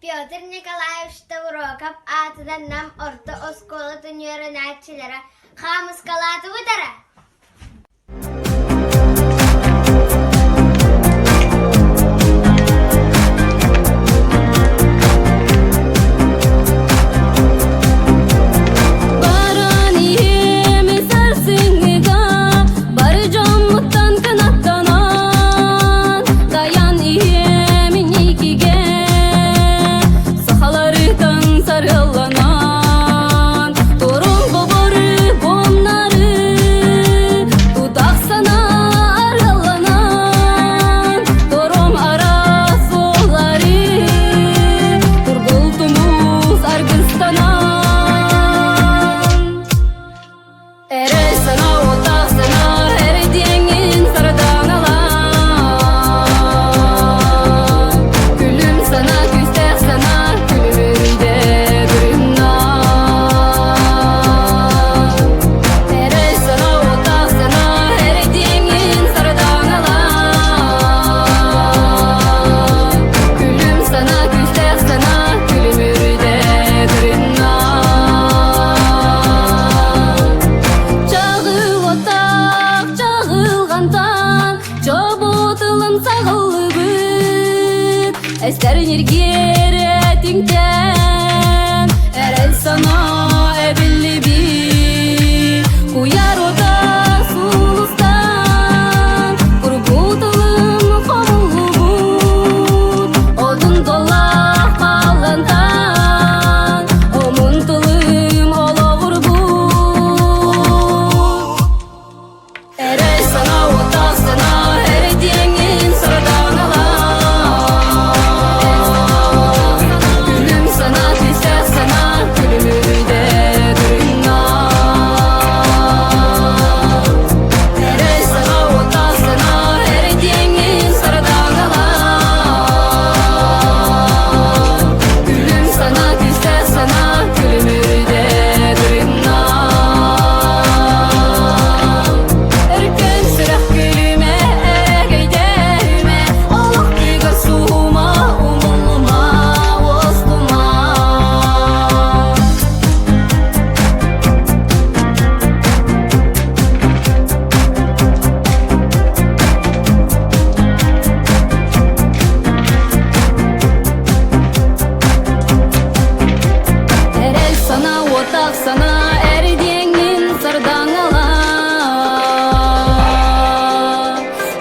Петр Николаевич Тавроков атынан нам орта оскола төньяры нәтчелері хамыз калаты бұдара. Ester nirgere tinkten erel sana ebelli bir kuyar oda sulustan kurgutalım komulubut odun dola kalantan omuntulum olavur bu erel sana oda sana erediyengin sıradan alan sana erdiğinin sardan alan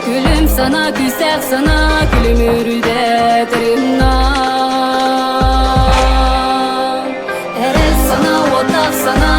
gülüm sana küsek sana gülüm ürüde tırından erel sana otak sana